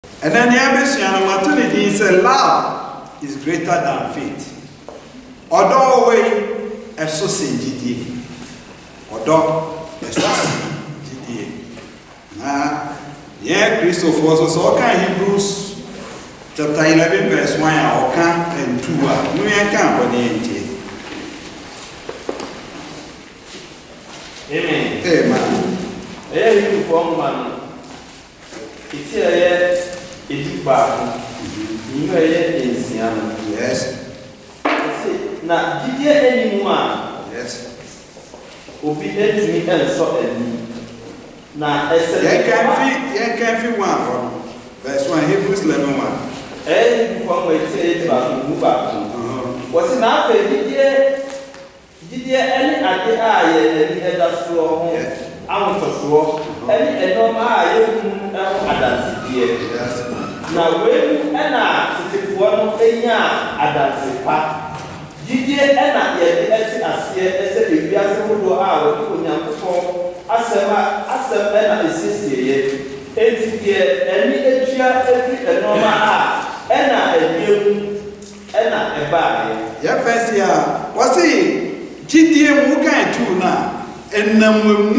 And then the opportunity is love is greater than faith. Although we associate GDA. Although associate GDA. Yeah, Christopher also can Hebrews chapter 11 verse 1 or can and 2. We can for the Amen. Amen. You form man. It's here. It's back. You are in Siam. Yes. Now, did you anyone? Yes. Obedient to me and so now, I said, you can feel one from verse 1, Hebrews 11 1. Any one way to say about move back. Was it not did you any idea? Any other floor? Out of floor. Any normal adance here. Now, when Anna to the one of the adance part, did you Anna yet as here as a baby as a wood hour when you perform as a man is here? Any every normal Anna a bag. Yeah, first year. What's it? GDA Muka too now, and Namu,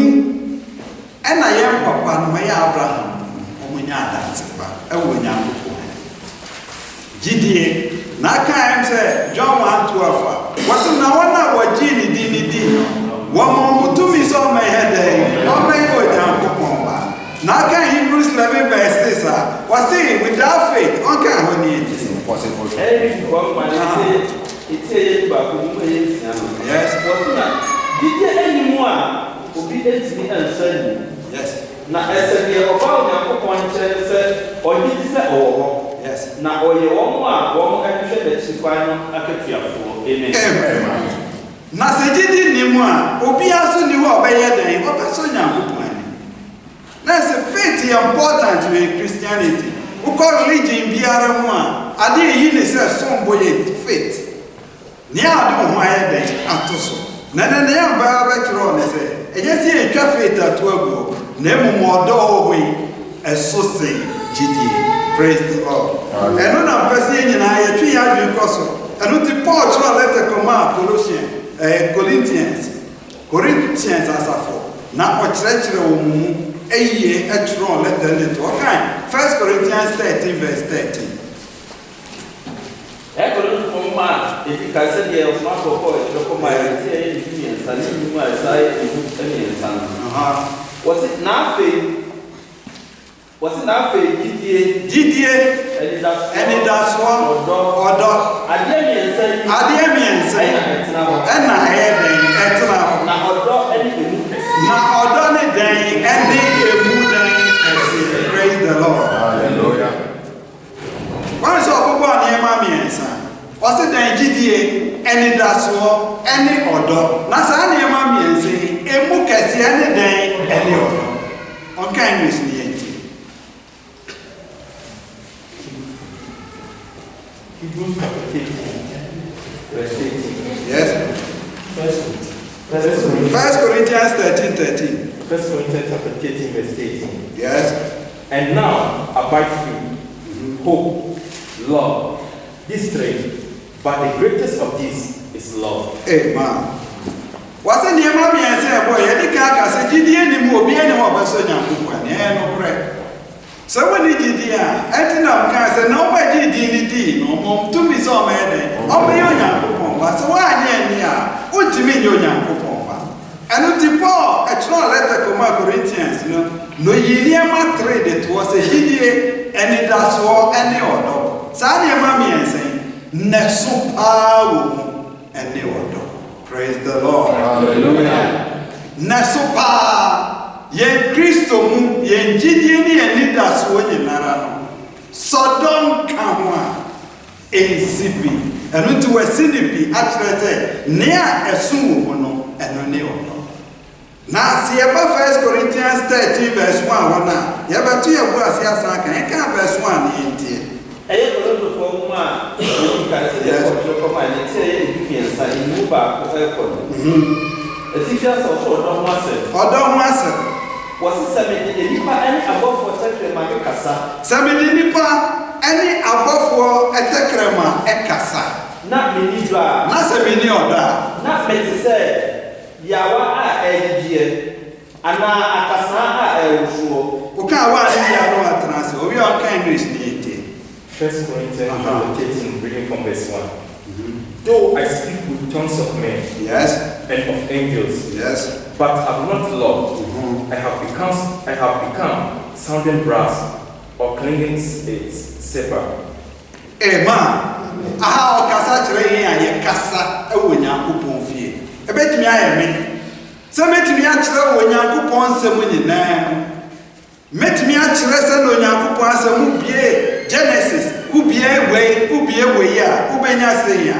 and I am Papa, my Abraham, or when I dance, and when I'm GDA. Naka am say John 1:12. Wasn't no one about Gini Dini. One more to me so my head, or may go down to Pomba. Naka Hebrews 11 verse 6. Was it without faith? Okay, when it is impossible. It's a yes, did you anyone obedient to me and send you? Yes. Now, as a year about your point, said, or did you say, oh, yes. Now, or your one and share that you find a country for. Amen. Now, say, did you know, Obiaso knew obey a day, or person young planning. That's a faith important in Christianity. Who call religion Biaramoa? I didn't say some boy faith. Nia do why then atoso na na na ba ba kiro ne se eje si etwa faith atoago na emu modo we esose gidi. Praise the Lord. Eno na pese nyina ye twi ya dwi koso eno ti Paul kiro letter koma Corinthians asafo na o kire wo mu eye etro letter ne to kan 1 Corinthians 13 verse 13. If you can say there was not a point, you come my Indians and you might say was it nothing? Was it nothing? GDA, and it does one or dog. I dare me and say, and I had anything. Now, or done a day and they mood and praise the Lord. Hallelujah. Why so people near mommy and son? Was it then GDA, any daswo, any order? Nasani mammy and say, a mukasi any day, any order. On kindness, yes. First Corinthians 13:13. 1 Corinthians chapter 13, verse 18. Yes. And now abide free, hope, love, these three. But the greatest of these is love. Amen. Was it near mommy and say, boy, any car say, GDA, any more, be any more person, no bread. So when he did, I didn't say, nobody did, no more to me so many. Oh, my young, so why, what do you mean, your young papa? And not the poor, a small letter to Corinthians, no, ye near trade it was a GDA, and it does war any order. Sanya mommy and say, Nesupa and the order. Praise the Lord. Hallelujah. Nesupa yen Christo mu yen jidieni eni daso nyinara no. Sodom kamwa ensibi. Enu tu wesinibi atrete nea esun wo no eno ne order. Na si eba 1 Corinthians 13 verse 1 wana. Yeba tu yebu asiasa kan e kan verse 1 ni entie. Eye kolo for ma you can see the come and say you can say move back to airport. If you just also don't want it. Or don't want it. Was it any above for Tekrema Kasa? Samedi nipa any above for a Tekrema Ekasa. Not Minidra. Not Samedi Oda. Not Betty said, Yawa Egie, and Akasa Elshuo. Okay, what is your translation? We are English. 1 Corinthians 13, reading from verse 1. Though I speak with tongues of men, yes, and of angels, yes, but have not love, I have become sounding brass or clanging cymbal. Amen. Aha okasa chere yen aye kasa ewo nyankopon fie. Ebetimi aye me. Se metimi a chere wo nyankopon nsem nyina. Metimi a chere se no nyankopon asem bie Genesis, ubie we ya, ubenya se ya.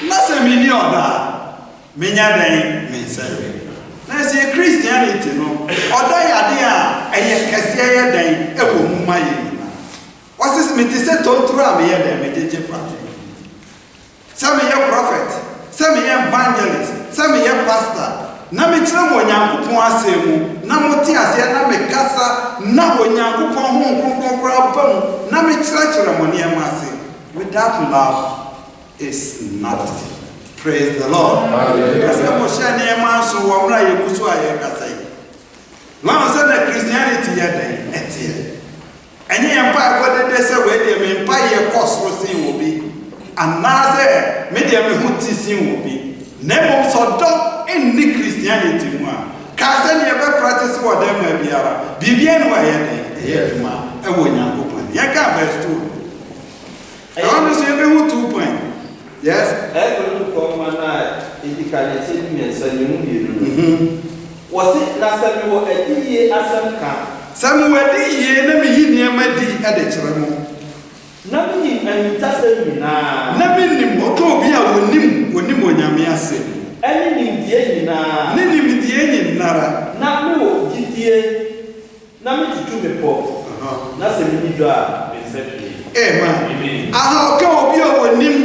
Na se mi ni oda. Menya dan me serve. Na se Christianity no, oda ya de a eye kase ye dan ewo muma ye. What is me to say tontro am ye dem me jeje prophet. Some ye prophet, some ye evangelist, some ye pastor. Na me kire mo Nyankopon asemu, na mo ti ase na me kasa, na wo Nyankopon ho nkonkron ba mu, na me kire mo ne ma ase. Without love is nothing. Praise the Lord. Hallelujah. Kasa mo sha ne ma so wo mra ye kusu aye kasa yi. One say na Christianity ye den etie. Enye empa God dey say we dey me empa ye kosro sin wo bi. Anaze me dey me hu ti sin wo bi. Nemo so do any Christianity mu a. Ka say ne be practice wo dem ma biara. Bibia no aye den. Eye duma e wo Nyankopon. Ye ka verse 2. I want to say be hu 2 point. Yes. I go for mana indicated me say you was it last time you were a year asam ka. Some wedi ye na me yi niam di e de kire mo. Na me ni tasem na. Na me nim oka obi a wonim onyame ase. Eni nim die nyina. Ne nim die nyinara. Na me wo gidie. Na me tutu me po. Na se me ni do a me se bi. Amen. Aha oka obi a wonim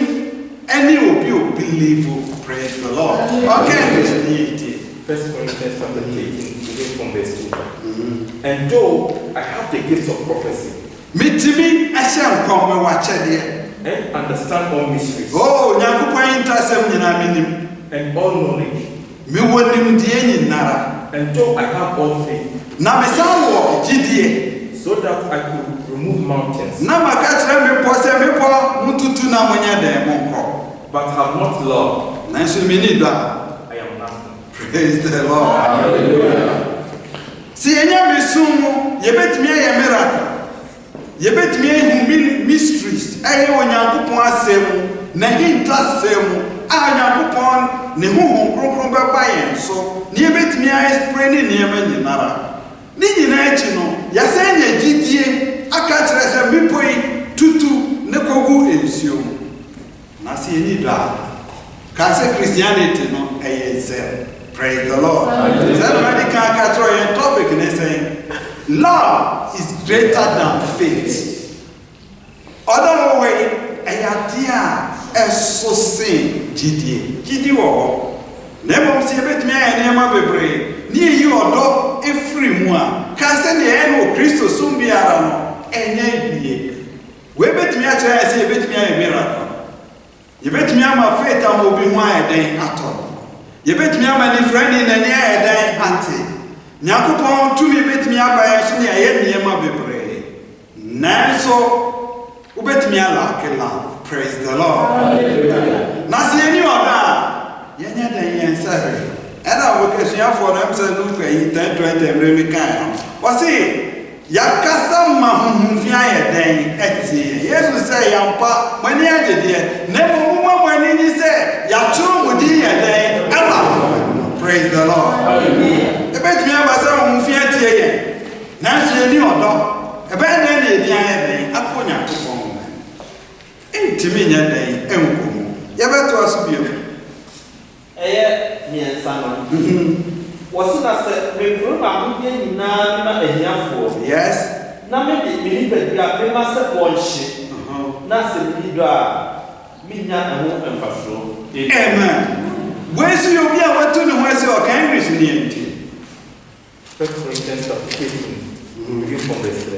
eni obi o believe. Praise the Lord. Okay, Christianity. 1 Corinthians chapter 18, reading from verse 2. And though I have the gift of prophecy, Mitimi asham kom me wachede and understand all mysteries, oh Nyankopon intasem nyina menim, and all knowledge, me wonim die nyinara, and though I have all faith, na me sawo gidie, so that I could remove mountains, na maka kire me po se me po mututu na monya dem nko, but have not love, na so me ni do I am nothing. Praise the Lord. Hallelujah. Si enya me sumu yebetimi aye miracle, yebetimi aye mysteries aye Onyankopon asem na hintasem a Onyankopon ne huhun kronkron beba yen so ne yebetimi aye spray ne niam nyinara ni nyina echi no yasenya gidie aka kire se bipoi tutu ne kogu ensio na si eni da ka se Christianity no aye zel. Praise the Lord. Everybody can catch your topic and they saying love is greater than faith. Other way, a idea is so same. Gidi wo. Never see a bit me and Emma Bebre. Near you or dog every one. Can send the end of Christo soon be around. And ye we bet me actually I say bet me a miracle. You bet me I'm a faith and will be my day at all. You bet me ama ni friend in any dan ante. Nyankopon to me bet me aba so ne aye niema bebre. Nanso u bet me ala ke love. Praise the Lord. Hallelujah. Na se ni oda. Yenya dan yen sare. Era wo ke sia for them say no ka yi 10-20 emre mi kan. Wo say yakasa ma hunhunfia ye dan etie. Yesu say yampa mani agede. Ne mo mani ni say ya churu mudi ye dan. Praise the Lord. Hallelujah. The bet me about some Mufiat. Nancy, any other. A bad day, the day, a ponya to home. Intimate day, and ever to us be. Me and Simon. Was it as a reproof? I'm being none a year for. Yes. Now maybe we must have one ship. Nothing we draw. Me not a woman for sure. Amen. Where's your beer? What to know? Where's your English? 1 1 Corinthians chapter 15, reading from verse 3.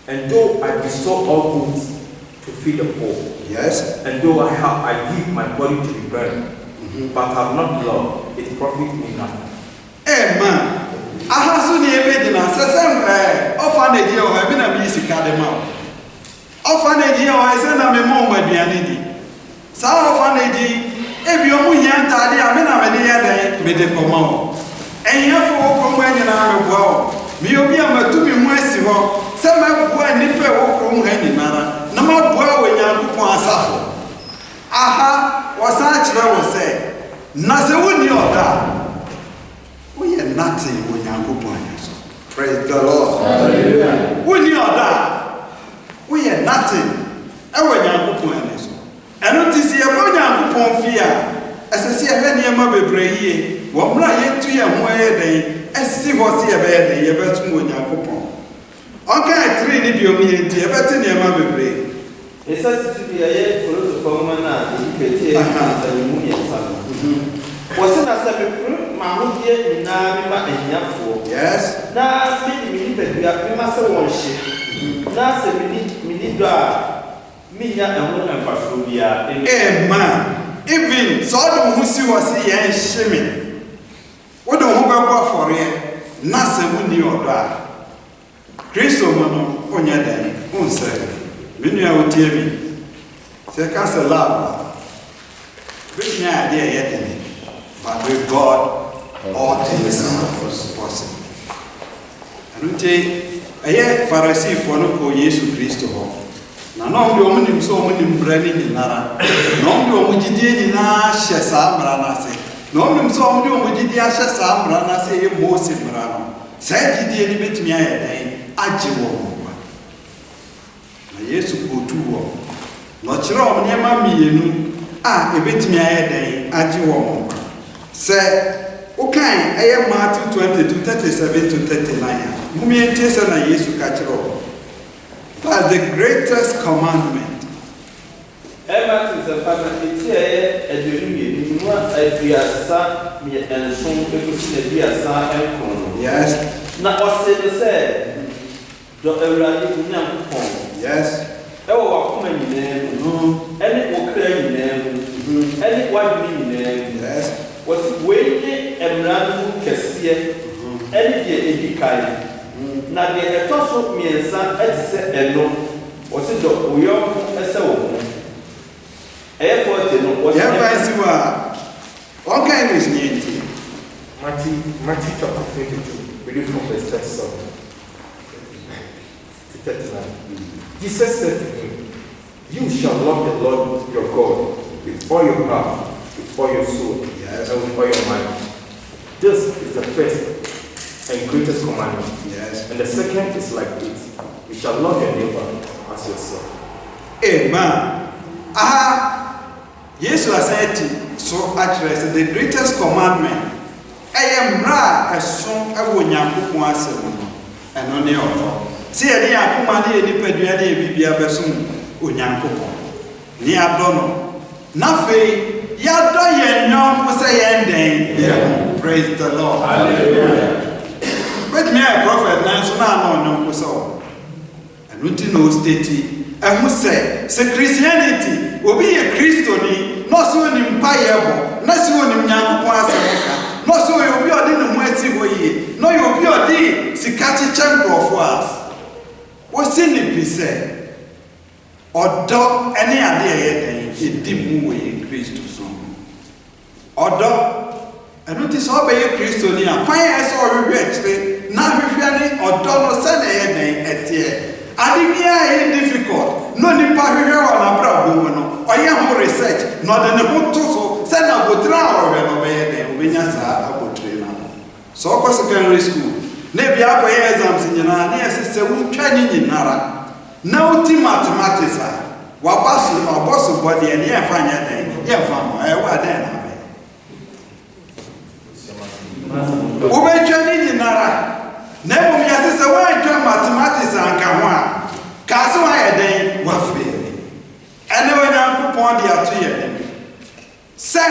And though I bestow all goods to feed the poor, yes, and though I give my body to be burned, but have not love, it profits me nothing. Amen. Ahasu ni ebedina sesem orphanage o ebi na bi sika de ma. Orphanage o ese na me mo aduane di. Sa orphanage ebi o mu hia ntade a me na me de ye den me de koma o. Enyafo wo koma nyina me boa o. Me obi amatu mi hu asi ho. Se ma boa nipa wo koma ha nyina na ma boa wo Nyankopon asafo. Aha wasa kire wo se na se woni oda. We are nothing when Nyankopon is. Praise the Lord. Hallelujah. When you are that, we are nothing. And when Nyankopon is. And not to see a boy Nyankopon fear. As I see a many of my baby, what I to you more day, as see what's here bed, you better when Nyankopon. Okay, 3 did you mean to a better near my baby? It says to be a political man, you can take a was na sabe ma ho die na me ma ahiafo yes na me ni bedua me ma se won hye na se me ni do a me nya ehun emfafo bia amen even so do hu si wo se ye hye me wo do hu ba kwa fore na se mu ni odo a Kristo mo no onya dan un se me nua otie mi se ka se love be nya de ye den. But with God, all things are possible. And we Pharisee for no call Jesus Christ. Now, no, the woman so many breading in Nara. No, the woman did in a Shesa Branase. No, so many women did Shesa Branase, Moses Brano. Said he did bit me a day, Ajiwo. Yes, Botuo. Not sure, near Mammy, a bit me a day, Ajiwo. Say, okay, I am Matthew 22, 37 to 39. Mummy and Jason and Yesu Kachiro. That's the greatest commandment. Emma is a father, it's here at the union. You want a Diasa, me and soon to see the Diasa and Kono. Yes. Now, what said, Dr. Radi, yes. Oh, what woman in them, any okay in them, any white in them, yes. Was waiting and random Cassia, any day in the kind. Now, the toss of me and son, as said, and no, was it the Uyong as a woman? Airport, was it? What kind is needed? Matthew chapter 22, reading from verse 37 to 39. Jesus said to him, you shall love the Lord your God with all your heart, with all your soul, and with all your mind. This is the first and greatest commandment. Yes. And the second is like it. You shall love your neighbor as yourself. Amen. Yes, you are saying so actually the greatest commandment. I am ra as soon as I will not once and only all. See, I am commanding any peduani be a person unyanko. Near Dono. Nothing. Yada ye nyom ko say ending. Praise the Lord. Hallelujah. But me a prophet na so na no nyom ko so. And we no state and who say Christianity obi ye Christoni no so ni mpayebo na so ni Nyankopon asemoka no so obi odi ne ho asi hoye no ye obi odi sikachi chambrofo a wo si ni bi say odo ene ade ye den edi mu we Christo so odo eno ti so be ye Christo ni a kwan ye so hwehwe akire na hwehwe ni odo no se na ye den etie ade bia ye difficult no ni pa hwehwe wa na bra bo no oye ho research no de ne ho to so se na botra o hwe no be ye den obenya sa abotre na so ko secondary school na bia ko ye exams nyina na ye se wu twa ni nyinara na uti mathematics a wabasu body and ye fanya den ye famo wa den na be wo be twa ni nyinara na mo mi asese wa twa mathematics anka ho a ka so wa ye den wa fe ene wa Nyankopon de ato ye den se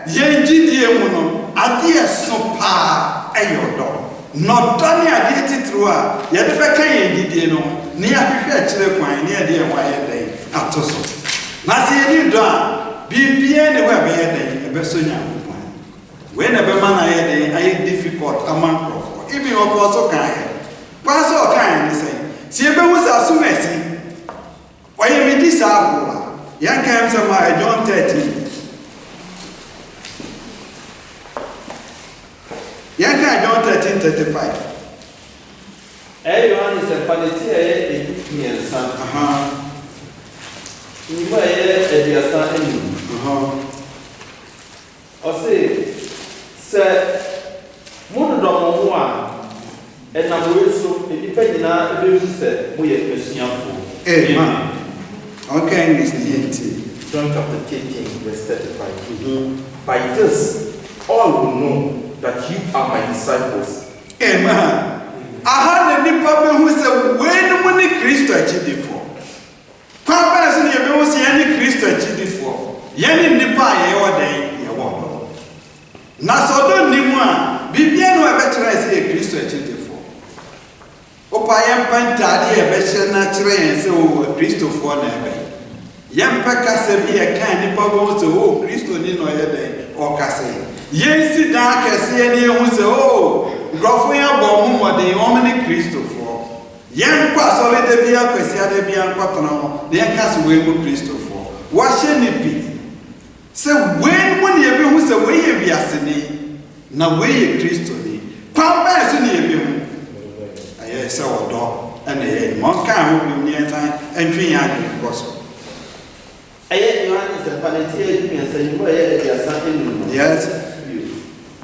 ye ngidie mu no ade eso pa eyodo no a yɛde bɛka yɛn didie no ne ahwehwɛ akyerɛ kwan ne yɛde yɛn wayɛ dɛn ato so na sɛ yɛdi dɔ a biribiara ne hɔ a ɛbɛyɛ dɛn ɛbɛsɔ Nyankopɔn wei na ɛbɛma no ayɛ dɛn ayɛ difficult ama nkurɔfoɔ even ɔkɔ so kan yɛ kwan sɛ ɔkan yɛ ne sɛ sɛ yɛbɛhu sɛ asom asi ɔyɛ medi saa ahoro a yɛnka sɛ ma John 13 yɛnka John 13:35 Yohanes Faneti a mmiɛnsa. Nnipa a ɛyɛ aduasa anum. Ɔse sɛ mododɔ mo ho a ɛnam wei so nnipa nyinaa ɛbɛhu sɛ moyɛ asuafoɔ. Amen. Okay, Miss Niente. John chapter 13, verse 35. By this, all will know that you are my disciples. Amen. Aha na nipa behu sɛ wei mu ne Kristo akyidifo. Kwa ba sɛ ne behu sɛ yɛne Kristo akyidifo. Yɛne nipa a yɛwɔ dɛn yɛwɔ dɔ. Na sɛ ɔdɔ nimu a bibia no ɛbɛkyerɛ sɛ yɛ Kristo akyidifo. Opa yɛmpa ntade ɛbɛhyɛ na kyerɛ yɛn sɛ o Kristofoɔ na ɛbɛ. Yɛmpa kasa bi ɛka nipa behu sɛ o Kristo ni no yɛ dɛn ɔkasa. Yɛnsi dan kɛseɛ ne yɛhu sɛ o nkurɔfoɔ yɛn abɔ ɔmo mmɔden wɔn ne Kristofoɔ yɛn nkɔ asɔre da bi akwasi ada bi ankɔtena hɔ na yɛn ka sɛ wɔn mu Kristofoɔ wɔahyɛ ne bi sɛ wɔn mu ne yɛbɛhu sɛ wɔn yɛ wiaseni na wɔn yɛ Kristoni kwan bɛyɛ so ne yɛbɛhu ɛyɛ sɛ wɔdɔ ɛna yɛ mu ɔnka ho bi ne yɛn san ɛntwe yɛn adwene kɔ so. Ɛyɛ Yohanes Faneti a mmiɛnsa nnipa a ɛyɛ aduasa anum. Yes.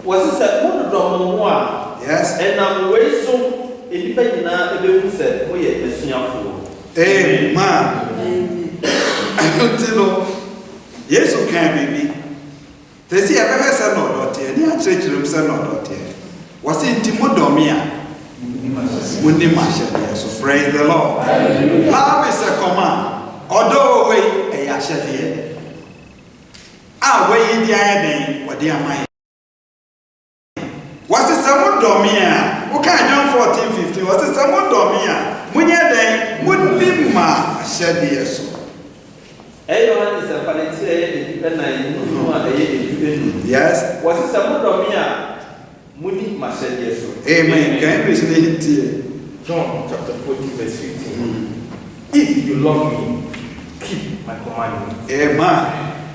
Wɔse sɛ mododɔ mo ho a yes. ɛnam wei so nnipa nyinaa ɛbɛhu sɛ moyɛ asuafoɔ. Amen. Ɛnti no Yesu kan biribi te sɛ yɛbɛhwɛ sɛ na ɔdɔ teɛ ne akyerɛkyerɛ m sɛ na ɔdɔ teɛ wɔse nti modɔ me a monim ahyɛdeɛ so. Praise the Lord. Love is a command. Ɔdɔ wei ɛyɛ ahyɛdeɛ a wɔyi di ayɛ den wɔde ama yɛ. Wɔse sɛ modɔ me a woka John 14:15 wɔse sɛ modɔ me a monyɛ den monim ma ahyɛdeɛ so. Yohanes Faneti a ɛyɛ ɛnan num a ɛyɛ ɛnum. Yes. Wɔse sɛ modɔ me a monim ma ahyɛdeɛ so. Amen. Can you please read it? John chapter 14, verse 15. If you love me, keep my commandments. Amen.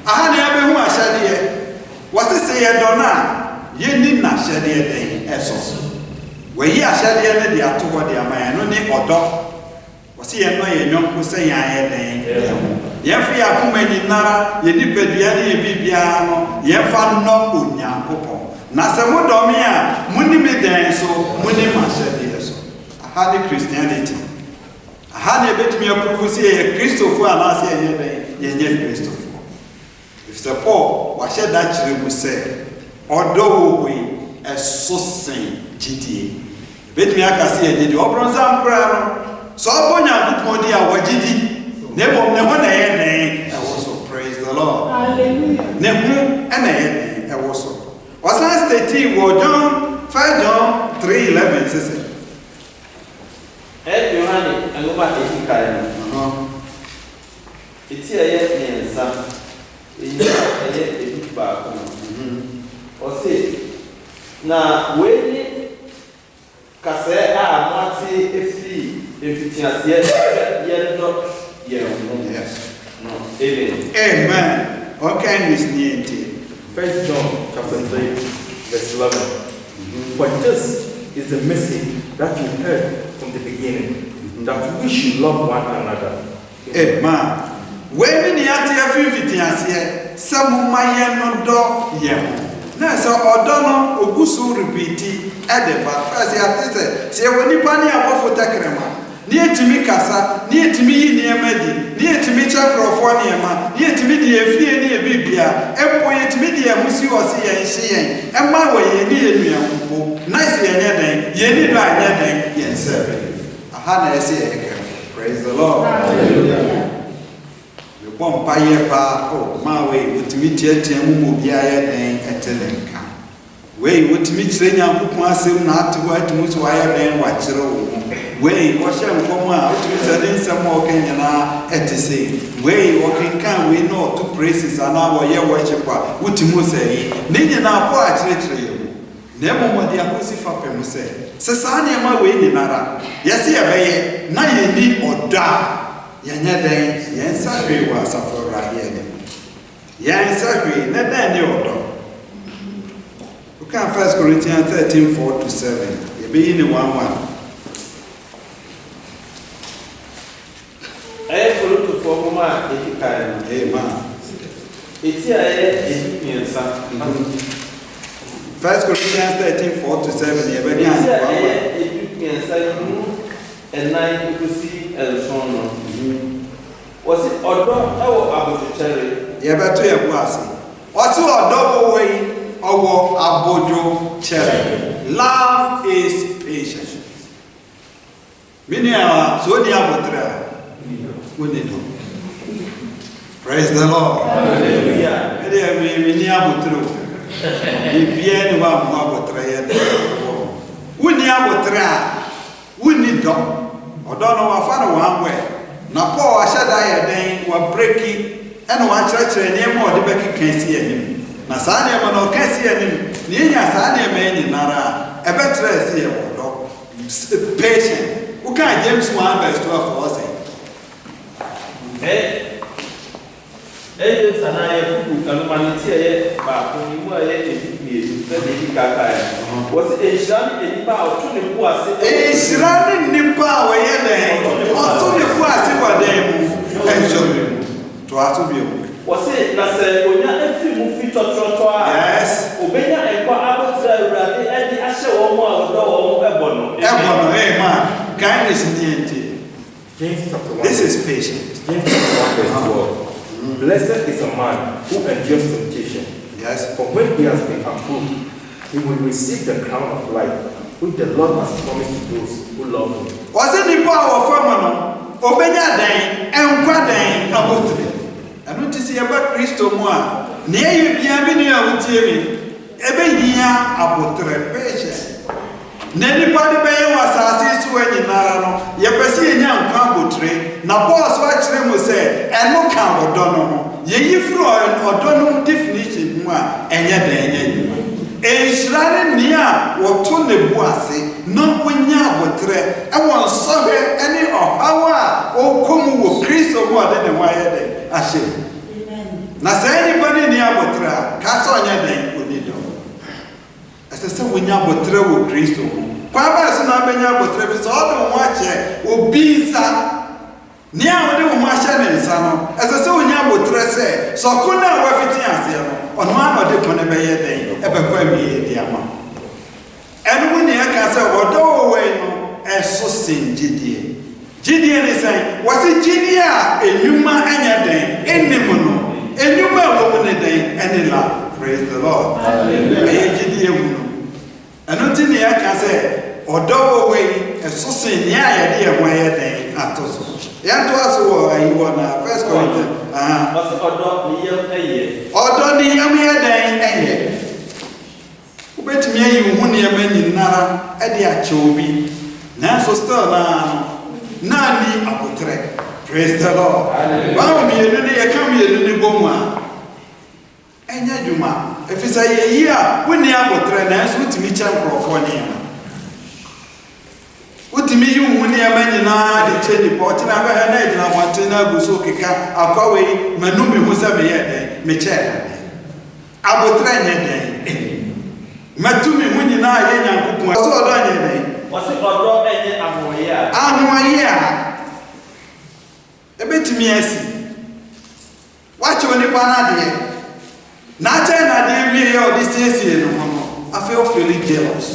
Aha na yabehu ahyɛdeɛ wɔse sɛ yɛdɔ na yɛni na ahyɛdeɛ den ɛso. Wɔyi ahyɛdeɛ no de ato hɔ de ama yɛn no ne ɔdɔ. Wɔse yɛn no yɛ nyɔnko sɛ yɛn ayɛ den ɛho. Yɛmfa yɛ akoma nyinara yɛ nipadua ne yɛ biribiara no yɛmfa nnɔ Onyankopɔn. Na sɛ modɔ me a moni me den so moni ma ahyɛdeɛ so. Aha ne Christianity. Aha ne yɛbɛtumi apruvu sɛ yɛyɛ Kristofoɔ anaasɛ yɛnyɛ den yɛnyɛ Kristofoɔ. Ɛfisɛ Paul wahyɛ da kyerɛ mu sɛ ɔdɔ wɔ wei ɛso sen gyidie. Yɛbɛtumi aka sɛ yɛgye di ɔbrɔnsam koraa no sɛ ɔbɔ Nyankopɔn di a wɔgye di ne mmom ne ho na ɛyɛ den ɛwɔ so. Praise the Lord. Hallelujah. Ne ho ɛna ɛyɛ den ɛwɔ so. Ɔsan stating wɔ John 1 John 3:11 sɛ Yohane ɛnwoma ɛdi kan no. Eti ɛyɛ mmiɛnsa ɛyi ɛyɛ ɛdi baako. Ɔse na wei ne kasɛɛ a moate efiri mfitiaseɛ yɛdɔ yɛn ho. yes. No. Amen. Amen. Okay, Miss Niente. 1 John chapter 3, verse 11. For this is the message that you heard from the beginning, that we should love one another. Amen. When you are here, fifty some my no dog, yeah. Na so odono ogusu repeat at the back. First, say when you pani above takrema. Ni etimi kasa, ni etimi yi niema di, ni etimi cha krofo niema, ni etimi di efie ni ebibia, empo etimi di emusi wose yen hye yen. Emma wo ye ni enua mpo. Nice ye nye den, ye ni do anye den, yen serve. Aha na ese ye. Praise the Lord. Hallelujah. We bon paye pa, oh ma we etimi tietia mu mo bia ye den etelenka. Wei, what me train young people assume not to go to Mutu Wire than what you Wei, wash and come out, which I some more Kenyan at the same. Wei, walking can we know two praises and our year worshiper, what you must say. Nini now, poor literally. Never more the Akusifa Pemuse. Sasani, my way in Nara. Yes, here, now you need or die. Yanya day, yes, I was a for right here. Yes, I agree, let that know. Look at 1 Corinthians 13, 4-7. You be in the 1:1. I have to look for Mama, if you can. Amen. It's here, 1 Corinthians 13, 4-7. You be in the 1:1. And 9 to see and so on. Was it or about the cherry? You better your blessing. What's your double way? Our abojo cherry. Love is patience. Minya so ni abotra. Praise the Lord. Hallelujah. Mini abotro. Bien wa abotra ye. Wuni abotra. Wuni do. Odo no wa fa no wa we. Na Paul ashada ye den wa breaki ena wa chirachire ne ma ode beki kan si anim. Na saa ne ma no kan si anim. Ne nya saa ne ma ni nara. E betre si e wodo. Patient. Who can James 1:12 for us? James and I have humanity back when you were a was a shan in power to the was a running in power where or to the was what they and to us to be. Was it not say when every movie to trottoir? Yes. Obey and go out there and the usher or more or man. Kindness in the end. James chapter 1. This is patient. James chapter 1 verse 12. Blessed is a man who endures temptation. Yes. For when he has been approved, he will receive the crown of life, which the Lord has promised to those who love him. Was it the power of Famano? Obenya day and Quaday about it. I want to see about Christo Moa. Near you be a video with Timmy. Ebe here about patient. Anybody by was assist when in Narano, ye perceive young Cambotre, na boss watch them will say, and no cambo dono, ye floor or dono definition, and yet a shrine near or to the boissy, not when yabotre, I want sorry any or our or come with Christo more than a wire I say. Na say anybody near Botra, cast on your day would need. As I said, when yabotre with Christo. Kwaba sina benya botre so do wache obinsa ni a wode wo wache ne nsa no ese onya botre se so ko na wa fiti ase no ono ma de ko ne beye den e be kwa mi di ama enu ni e ka se wodo we no eso senjidie jidie ne sai wasi jidie a enuma anya den enim no enuma wo ne den ene la praise the Lord hallelujah jidie wu no enu ti ni e ka se odo we esosin ni ayede e won ayede atoso ya to aso ayi wona first Corinthians was odo ni yam eye odo ni yam eye ubetimi ayi hu ni yam nyinara e de ache obi na so still na ni apotre praise the Lord hallelujah mi enu ni ye kam enu ni bomu enya djuma efisa ye yi a woni apotre na so timi che nkrofo ni Utimi yu huni ya menye na de cheni po tina ba ha na ejina wante na guso keka akwawe manumi hu se me yede me che abotra nye den matumi hu nyina ye nyankopon so odo nye den wase odo enye ahoye a ebetimi asi wache oni pa na de na che na de wi ye odi siesie no ho afi o feel jealous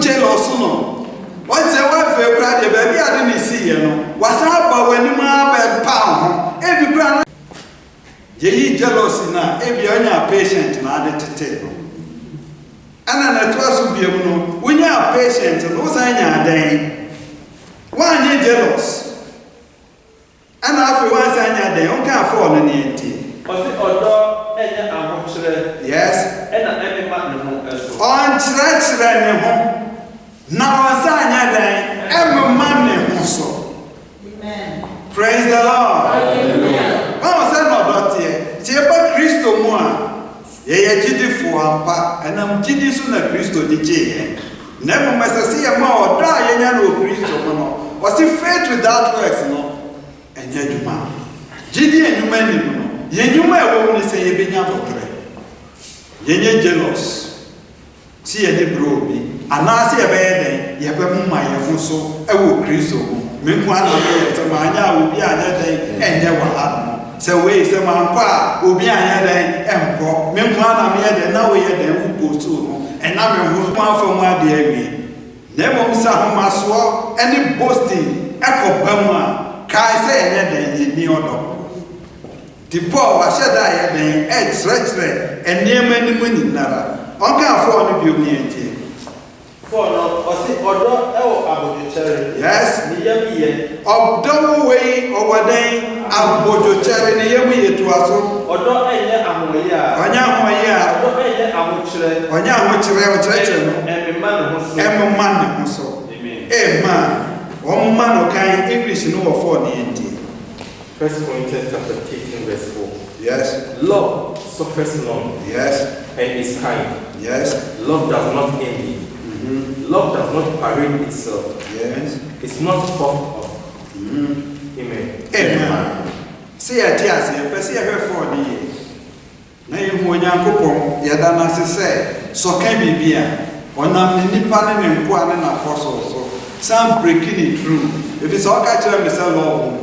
jealous no what say what fe brother baby ade ni see ye no wasa ba wani ma ba pa ho e bi bra ye yi jealous na e bi onya patient na ade tete no ana na to aso bi mu no wonya patient no san nya den wa nye jealous ana afi wa san nya den o ka for no ni enti wase odo chere. Yes. Ena eme ma ne ho eso. On chere ne ho. Na wasanya dan em ma ne ho so. Amen. Praise the Lord. Hallelujah. How say no dotie. Ti e ba Kristo mu a ye gidifo ampa enam gidi so na Kristo di je. Na mo mesese ye ma odo a ye nya no Kristo mo no. Was faith without works no. Enya djuma. Gidi enyuma ni no. Ye nyuma e wo ni se ye benya botre. Ye nye jealous. Si ye ni bro bi. Ana se ye be den ye be mu ma ye fu so e wo Kristo mu. Me ku ana me ye te ma anya obi anya den enye wahala no. Se we se ma nkwa obi anya den enko. Me ku ana me ye den na we ye den wo post no. Ena me hu ma fa mu ade awie. Na mo sa ho maso any boasting ekobamu a kai se enye den ye ni odo. The Paul was said that then extra and near many money nara. On can afford to be near. For no, or see, or don't about the cherry. Yes, Niye. of double way over day, about your cherry near me to us. Or don't enya amoya. Onya, Or don't enya amuchere. Onya, which rev and man who am a man so. Amen. A man, one man who can English no afford the 1 Corinthians chapter 15 verse 4. Yes. Love suffers long. Yes. And is kind. Yes. Love does not envy. Love does not parade itself. Yes. It's not puffed up. Amen. Amen. See a tears, you perceive her for the year. Now you want young couple, Yadana say, so can be beer. When I'm in Nippon and Kwan and Apostle, so some breaking it through. If it's all catch them, it's a love.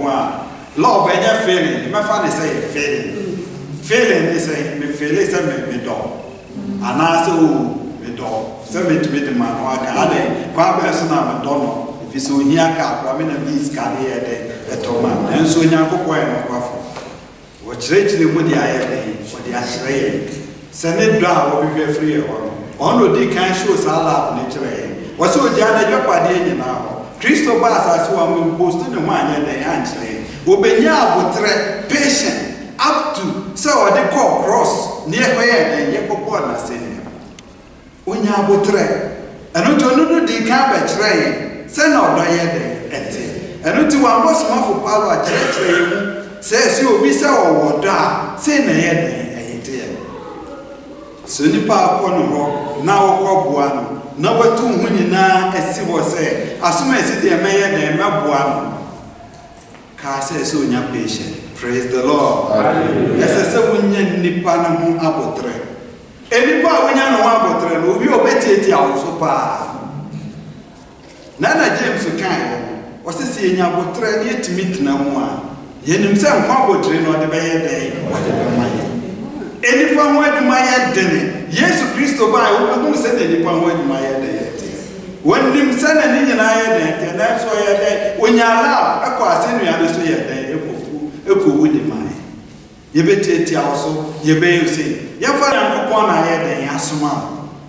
Love when you're failing, my father say failing. Failing, they say, me fail, say me dog. And I say, oh, me dog. Say me to be the man who I can. Quite person I'm a donor. If it's on here, I mean, a beast can hear the man. And so, young couple and waffle. What rich the woody I had, what the actually send it down, will be free. On the can show Salah nature. What's so Jana Jopadi now? Christo Bass, as one will post to the man and the answer. Obenya botre patient up to so they call cross near where the Yakobo na senior. Onya botre. And no di can betray. Send out the ete. And to one was more for power church says you be so or da say na yede. So nipa upon ho now call number 2 when na esi was say as soon as the mayor the mabuano. Car says so your patient. Praise the Lord. Yes, I when you nipa na mo abotre. Enipa when you no abotre no bi obeti also pa. Nana James kan o se se nya abotre na etimi tena ho a. Yenim se nkwa abotre no de beye den o de be man. Enipa ho aduma ye den. Yesu Kristo ba wo ko se de nipa ho aduma ye den. When nim sana ni nyina ye den na so ye den onyala akọ asenu ya so ye den eko wudi mai ye beteti aso ye be yose ye fa yankopon na ye den asoma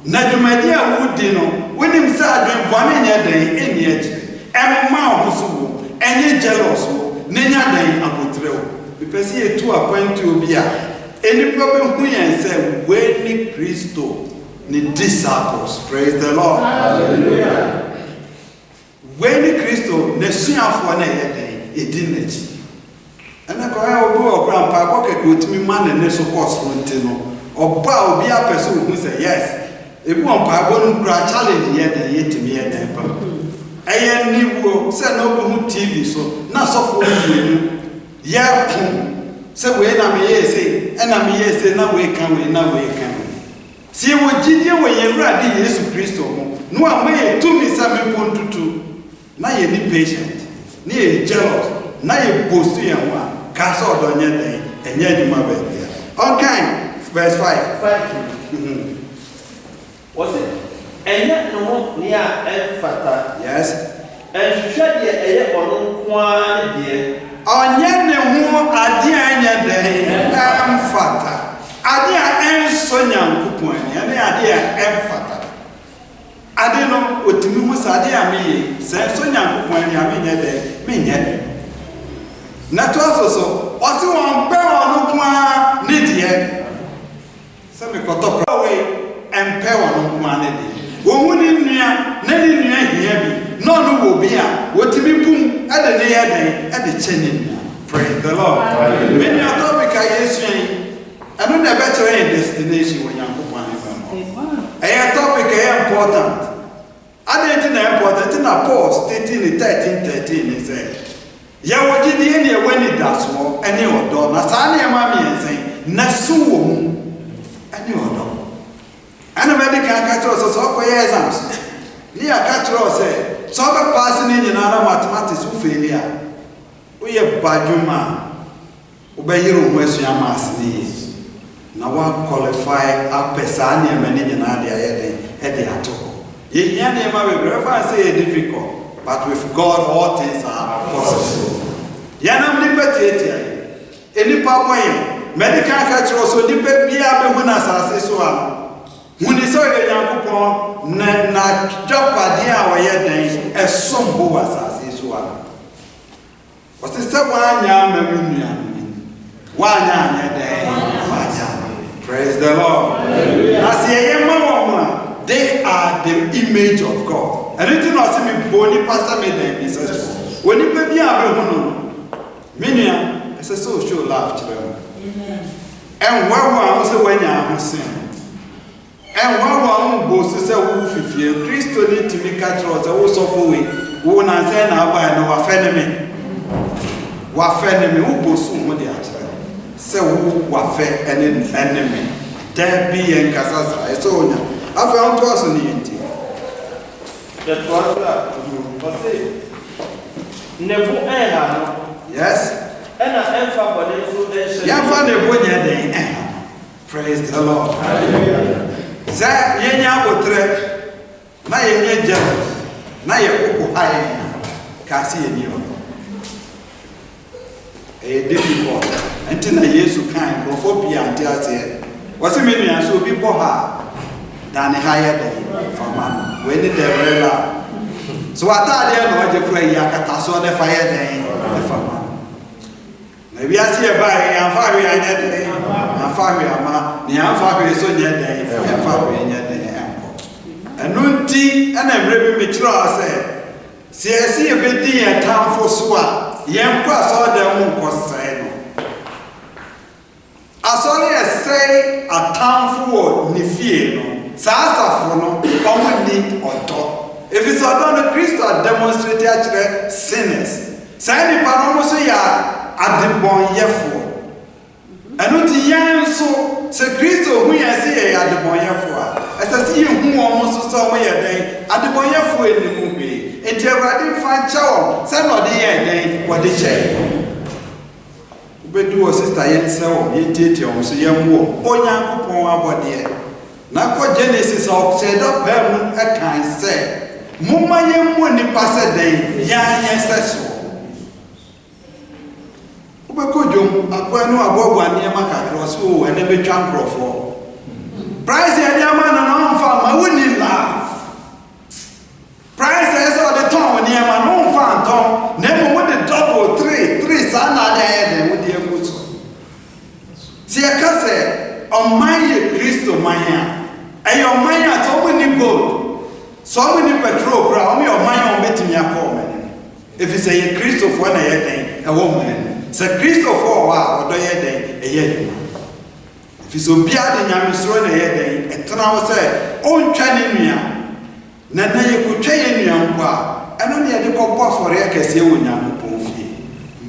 na dwumadi a wudi no wonim sa adwen bone nye den eni eji emma ohuso enye jealous nenya den abotrewo bepesi etu appoint obi a eni problem hu yen se we ni Kristo ni disciples. Praise the Lord. Hallelujah. When the Christo ne suafo na yede edinati. Ana ko ya obi o grandpa ko ke ko timi man ne so course fronte no. Oba obi a person who say yes. Ebi on pa go no kra challenge yede yetimi yede pa. Eye niwo se no bo hu TV so na so fo ni ya pon se we na me yese na me yese na we kan we na we kan. Si wo gidie wo yewrade Yesu Kristo mo no amaye to me sa me pontutu na ye ni patient na ye jealous na ye boast ye ho ka so odonye den enye adwuma ba bia okay verse 5 was it enye no ni a efata yes enhwehwe de eye ono kwa de onye ne ho ade anya den emfata ade a enso nyankopon ane ade a emfata ade no otimi mu sade a meye se enso nyankopon ane a menye de menye na to so o si won pe onu kwa ne de se koto prawe empower no man de wo huni nua na ni nua hia bi no no wo bi a wotimi bum ade ne ya dan ade chene nua. Praise the Lord. Many a topic I use I know the better destination when you're a topic important. I didn't know important in a post 13 he said. Ya what did the when it does more any other Nasani mammy and saying Nasu any other. And a medical catch us so exams. Near catch us say so passing in another mathematics who failure. We have Bajuma Ubayiro West Yamas. Now one qualify a Pesani and many in Adia at the Atoko. Ye never say difficult, but with God all things are possible. Yanam Nipetia, any Papa, medical catcher also depend be able when I say so. When he saw a young coupon, not jump at the hour yet, as some who was as so. What's the step one young Praise the Lord. As a young they are the image of God. And it not me bony pastor made them is when you pay me Minia, as a social love children. And one was when you sin. And one boasts say, Wolf, if you Christo need to be catch us also for we won't answer now by no offendment. Wafenemy who goes soon with the actual. Say who wafe enemy. There be and Casasa. I saw you. I found to us in the interior. That was that. Never yes. And I am for Young family, praise the Lord. Say, Yenya Botre, na Yenya jealous, na Yakuku high, Cassie and you. A difficult, and then Yesu kind, Rophobia and Tiatia. What's the meaning? I should be poor than a higher than for man. When did they realize? So I thought they know the prayer, Yakataso, the fire day, the farmer. Maybe I see a buy and fire and fire, the fire is so near day, and fire in your day. And Nunti and I'm ready to say, see, I see a bit near town for Swa. Yem kwa so dem ko sai no asori say a town for ni fie no sa asafo no omo ni oto if it's on Christ demonstrate actually sinners say ni pa no so ya adebon yefo enu ti yan so se Christo hu ya say ya adebon yefo a asasi hu omo so so mo ya den adebon yefo eni mu be enti Awurade fa chawo se no de ye den wo de che ubedu o sister yen se wo ye tete o so yem wo onyankopon abode na ko Genesis o se do pa mu e kan se mumma yem wo ni pase den ya yen se so ubeko jom akwa no abobo ane makakro so ene betwa nkrofo price ya dia ma no mfa ma woni la price is all the time when you are no phantom, never with the double three sana there with the emotion. See a case on my Christo Maya, and your Maya so many gold, so many petrol, brown, your Maya on meeting your comment. If you say a Christo for a woman, say Christo for a while, or do a year. If you so beard in your misron a year, and turn out say, oh, Channing. Na ye kutwa ye nuampo a eno ne ye de kokpo afore akese wonyankopon fie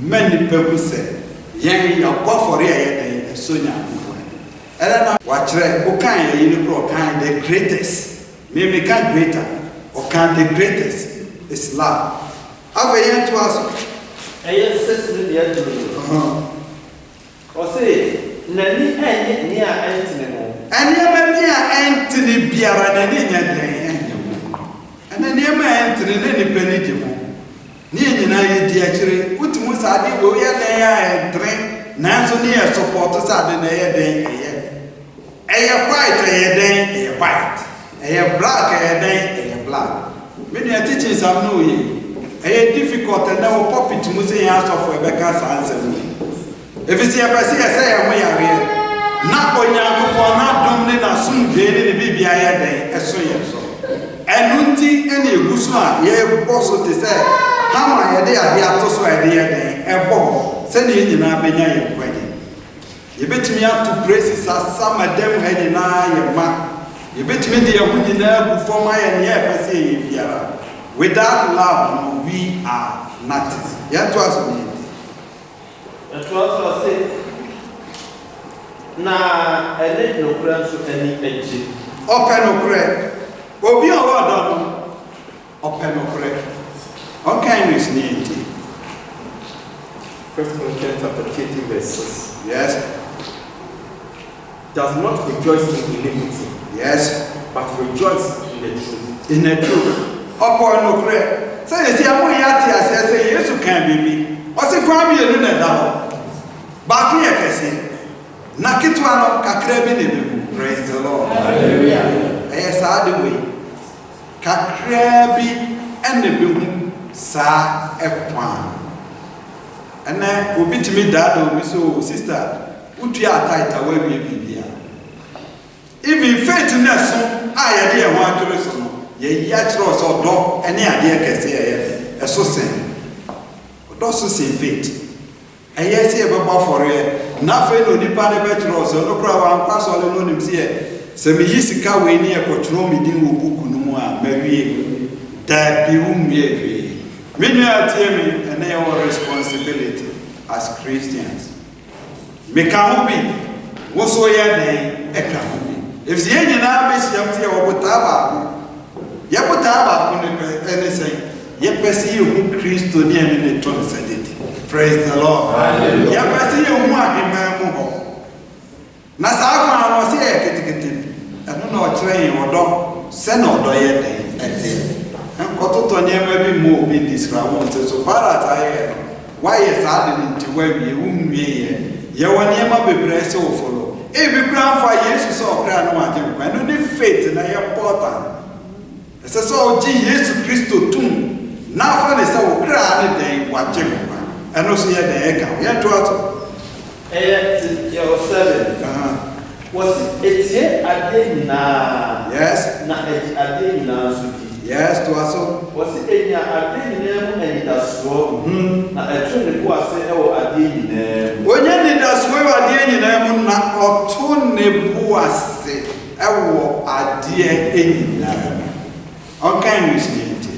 mani pebu se yen ya kwafore ye den so nyankopon era na wa kire o kan ye ni pro kan the greatest me kan greater o kan the greatest is love ave yen to us sesre dia duro o se nani enye ni a entine mo anya ba ni a entine biara na ni nya den and near my entry, any penny. Near United Diachary, which was I did go here and drink, Nanso near supporters are the day a white, a day, a white, a black, a day, a black. Many are teaching some new year. A difficult and now pop it to Museum House of Rebecca's answer. If it's a person, I say, I'm here. na onyankopɔn na dom ne na sumdwe ne bibia yɛ den ɛso yɛ so ɛno nti ɛne egu so a yɛbɔ so te sɛ hama yɛde ade ato so a yɛde yɛ den ɛbɔ sɛdeɛ nyinaa bɛnya yɛ nkwagye yɛbɛtumi ato praises asama dɛm ha nyinaa yɛ ma yɛbɛtumi de yɛn ho nyinaa gu fam ayɛ nea ɛpɛ sɛ yɛyɛ biara without love we are nothing yɛnto aso ne yɛto aso ase na ɛne nokorɛ nso ani agye ɔpɛ nokorɛ obi a ɔwɔ ɔdɔ no ɔpɛ nokorɛ ɔka English ne yɛnti 1 Corinthians chapter 13 verse 6. yes Does not rejoice in iniquity, yes but rejoice in the truth. in the truth ɔpɔ nokorɛ sɛ yɛsi awo yɛ ate aseɛ sɛ Yesu kan biribi ɔsi kwan mmienu na ɛda hɔ baako yɛ kɛse na ketewa no kakra bi na ebi mu praise the Lord ɛyɛ saa de wei kakra bi ɛna bi mu saa ɛkwan ɛnɛ obi tumi daada obi so sister wotua ataita wawie bibia even faith na so a yɛde yɛn ho atwere so no yɛyi akyerɛ sɛ ɔdɔ ɛne adeɛ kɛse ɛyɛ ɛso sen ɔdɔ so sen faith ɛyɛ sɛ yɛbɛbɔ afɔreɛ na afei na onipa ne bɛkyerɛ sɛ ɔno koraa wankwa sɛ ɔle no onim sɛ sɛ meyi sika wei ne yɛkɔtwerɛ me din wɔ buku no mu a mawie daabi womwie hwee me nua atie me ɛne yɛwɔ responsibility as Christians meka ho bi wo so yɛ den ɛka ho bi ɛfisɛ yɛn nyinaa bɛhyia m sɛ yɛwɔ botaa baako yɛbotaa baako ne ɛne sɛ yɛpɛ sɛ yɛhu Kristo ne ɛne ne to no sɛ dede praise the Lord yɛpɛ sɛ yɛhu ahemmaa mu hɔ na saa kwan no sɛ yɛ ketekete ɛno na ɔkyerɛ yɛn ɔdɔ sɛ na ɔdɔ yɛ den ɛte nkɔtotɔ nneɛma bi mu obi disra wo sɛ so far as ayɛ no wayɛ saa de ne nti wawie wonwie yɛ yɛwɔ nneɛma bebree sɛ wo folo ebi kura mfa Yesu sɛ ɔkra no agye nkwa ɛno ne faith na yɛ important ɛsɛ sɛ ɔgye Yesu Kristo tum na afa ne sɛ wo kra ne den wagye nkwa ɛno so yɛ den ɛka yɛnto ato ɛyɛ yɛwɔ 7 wɔsi etie adeɛ nyinaa yes na ɛgye adeɛ nyinaa nso di yes to aso wɔsi enya adeɛ nyinaa mu anidasoɔ na ɛto ne bo ase ɛwɔ adeɛ nyinaa mu onye nidasoɔ wɔ adeɛ nyinaa mu na ɔto ne bo ase ɛwɔ adeɛ nyinaa mu ɔnka English ne nti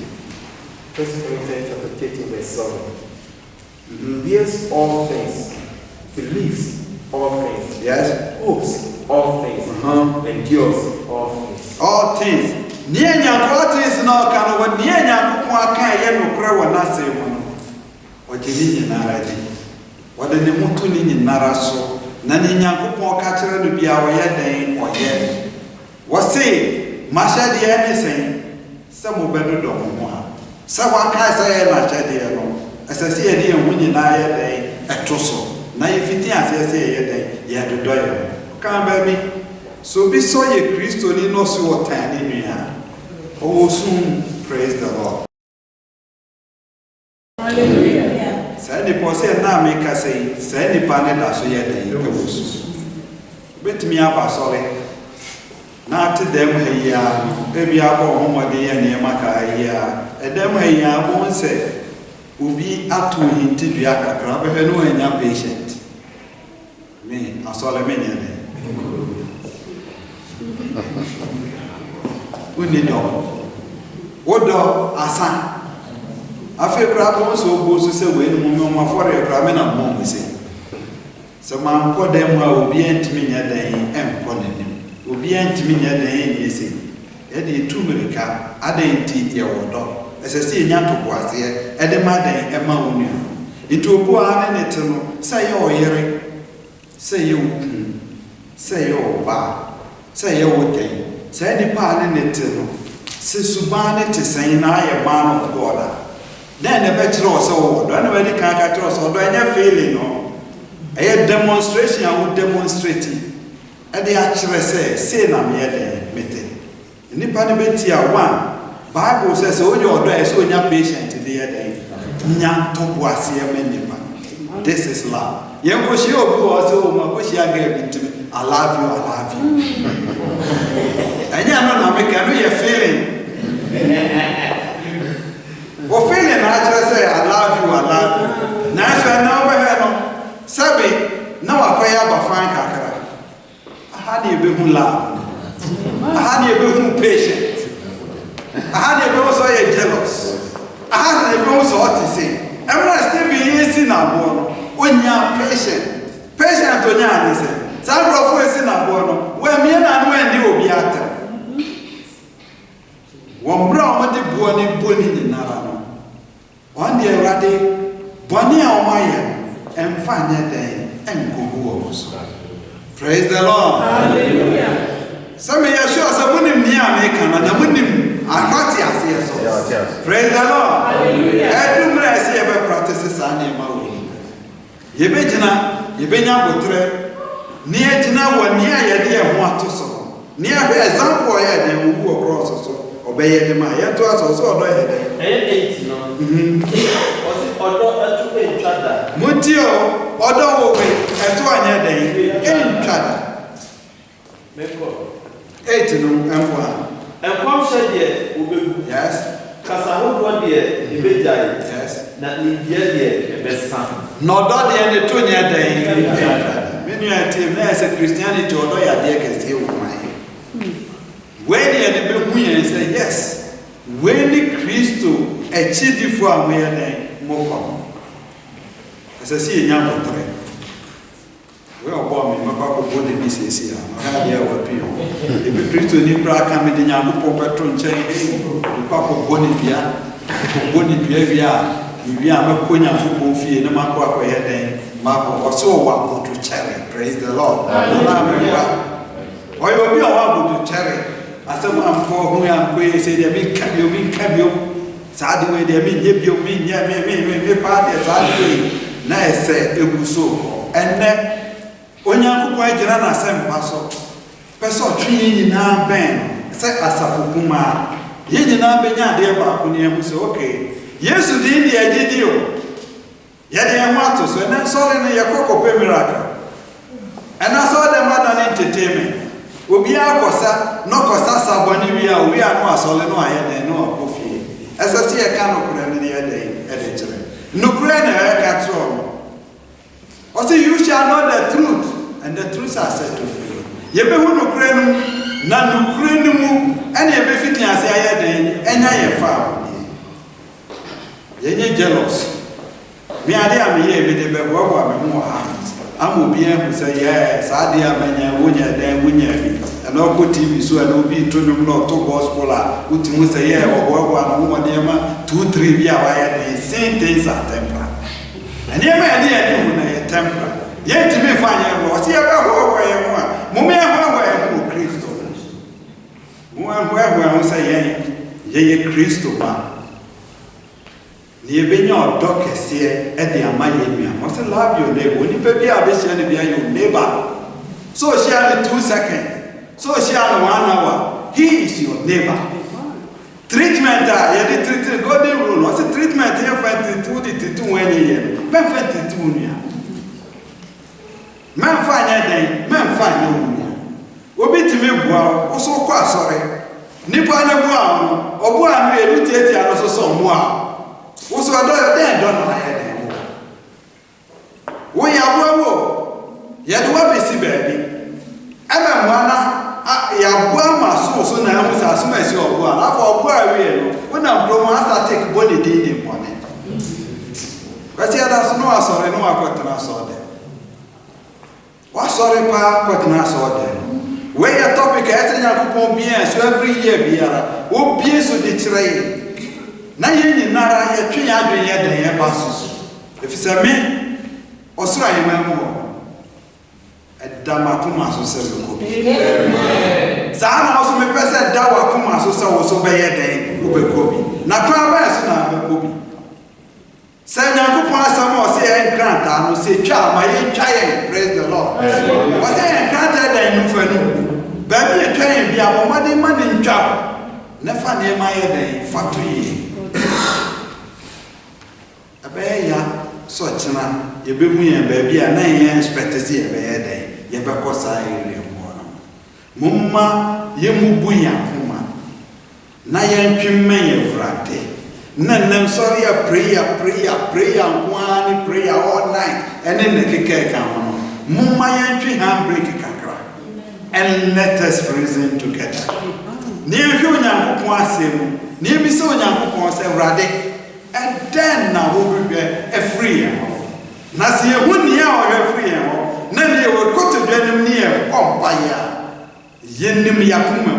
1 Corinthians chapter 13 verse 7. Bears all things, believes all things, yes hopes all things, endures all things. all things near all things na ɔka no wɔ near nyankopɔn aka ɛyɛ nokorɛ wɔ n'asɛm mu no ɔgye ne nyinara gye wɔde ne mu to ne nyinara so na ne nyankopɔn ka kyerɛ no bia ɔyɛ den ɔyɛ wɔse mahyɛdeɛ ne sɛn sɛ mobɛdodɔ mo ho a sɛ wɔakae sɛ yɛ n'ahyɛdeɛ no ɛsɛ sɛ yɛde yɛn ho nyinaa yɛ den ɛto so na yɛfiti aseɛ sɛ yɛyɛ den yɛdodɔ yɛn ho kan baabi so obi sɔ yɛ Kristoni na ɔso wɔ tan ne nua ɔwɔ sum praise the Lord Hallelujah. saa nipa ɔsɛ na meka sɛ saa nipa ne da so yɛ den ɛwɔ so obɛtumi aba sɔre na ate dɛm ha yi a ebi abɔ ɔmo mɔden yɛ nneɛma kaa yi a ɛdɛm ha yi a wɔn sɛ obi ato hinti dua kakra bɛhwɛ no wɔanya patient me asɔre me nyɛ den woni dɔ wodɔ asa afei kura bɔn so bo so sɛ wei no mo mo afɔre kura me na mo mo sɛ man kɔ dɛm a obi antimi nyɛ den ɛnkɔ n'anim obi antimi nyɛ den nyɛ sɛ yɛde tu mirika adan nti yɛwɔ dɔ ɛsɛ sɛ yɛnya to boaseɛ ɛde ma den ɛma wo nua nti obu a ne te no sɛ yɛ ɔyere sɛ yɛ wo kun sɛ yɛ ɔba sɛ yɛ wo den sɛ nipa a ne te no sɛ suban ne te sɛn na ayɛ man of God a then ne bɛkyerɛ wɔ sɛ wɔwɔ dɔ ɛna bɛde kan ka kyerɛ sɛ ɔdɔ ɛnyɛ feeling no ɛyɛ demonstration a wo demonstrate ɛde akyerɛ sɛ sei na meyɛ den mete nipa ne bɛti a one Bible sɛ sɛ woyɛ ɔdɔ ɛsɛ onya patient de yɛ den nya to boaseɛ ma nipa This is love. Yenkoshi obu also makoshi again. I love you, I love you. And you know, I know you're feeling. Well, feeling, I just say, I love you, I love you. Now, so now we have Sabi, now I pray about Frank Akara. How do you be who love? How do you be who patient? How do you be also jealous? How do you be also what to say? I'm not still being in our born when you are patient. Patient on your listen. Some of us in our born when me and when you will be at them. One brown with the bonny in Narano. One day, Raddy, Bonnie or Maya, and find that day and go also. Praise the Lord. Hallelujah. Some of you sure some women near American and the women are not here. Praise the Lord. Hallelujah. I do not see ever practices and in my way. Yebejina, Yebenya Botre, near Jina, one near Yadia Watoso. Near the example, I had them who across also. Obey the man, yet to us also. Was it order to each other? Mutio, order away, and to another day, each other. 8 and 1. And come said, yes. Casaho, yes. Not in the best son. Not that the end of 2 year day. Many are team as a Christianity or lawyer, dear, can stay with my. When the and say yes, when the Christo achieved for a way more as I see a young three. We are born in my papa body business here. I had the other people. If the Christo need black coming in your patron chain, the papa body beer, body beer, we are not putting a football fee in the Marco head. Marco was so one to cherry. Praise the Lord. Why will be a one to cherry? As someone for whom I am going to say, they mean cabio, sad way, they mean you mean, yeah, me, party, sad way. Nice, say, it was so. And then, when you are quite general, same person, person tree in our band, say, as a Fukuma, you know, Benya, dear Bakunia, so okay. Yes, you did the idea. Yet, I want to, so then, saw in your cocoa miracle. And I saw them on entertainment. We are Cossa, no Cossa Saboni, we are no Soleno, I had no coffee. As I see a can of Granny a day, editor. No granny, I can't throw. Also, you shall know the truth, and the truth are set to free. You be who no cranum, none no cranum, and you be fitting as I had, and I have found. You're jealous. Me, I am here with the Baba more hands. I will be able to say, yes, I dear man, when and all good TV, so I will be to the block to gospel, which will say, yeah, or one woman, 2, 3 years, same things are temper. And you may idea when I temper. Yet to me, find out, see about where I want. Mummy, I am Christo. Where I say, yea, Christo, man. You be your doctors here at the Amaya. Must love your neighbor. When you pay a bit, your neighbor. So share 2 seconds. So share 1 hour. He is your neighbor. Treatment, you did treat golden rule. What's the treatment? You find it 2 when you men find it 2 years. Men find a day, men find no one. What be to me, also quite sorry. Nippon and Brown, or Brown, we look at you also somewhere. Also, I don't know. We are well. Yet, what is the baby? I'm a man. I am my soul, so now as soon as you're born. I for when I'm grown, I start take body day in the morning. But here, that's no, sorry, no, I got an assault there. What sorry, pa, got an assault there. Where your topic is, and you bien, so every year, be a bien so the train. Now you nara ya twi adwen ya den ya baso if say me osura ye mamu edama kuma so se ko amen sa na oso me pese da wa kuma so se wo so be ye den wo be ko bi na kwa ba so na be ko bi sa nya ko pa sa mo se en grant no se twa ma ye twa ye praise the Lord wo se en grant den nu fa nu ba bi ye twa ye bia mo ma de ntwa na fa ne ma ye den factory Abeya so china ye be mu ye ba bia na ye expect say ye be ye den ye be ko sa area mo no mumma ye mu bu ya kuma na ye ntwemme ye frate na sorry a prayer one prayer all night and then the keke kan mumma ye ntwi handbrake kakra and let us reason together ne hwe onyankopon asem ne bi se onyankopon se wrade and then na wo be a free na se ye huni a wo free na ne wo koto dwanim ne e pompa ya yenim yakuma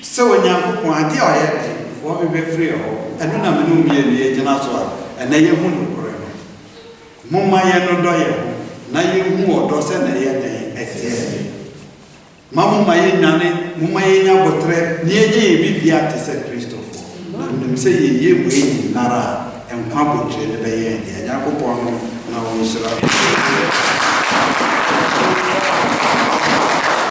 se onyankopon ade a ye wo be free and na me no mi e gina so a na ye hu no kore no mumma ye no do ye na ye hu odo se na ye den etie mamu mayenyane mumayenya botre niye bibia te se Kristo fo nim se ye we nara enkwa botre de be ye de yakopon na wo sira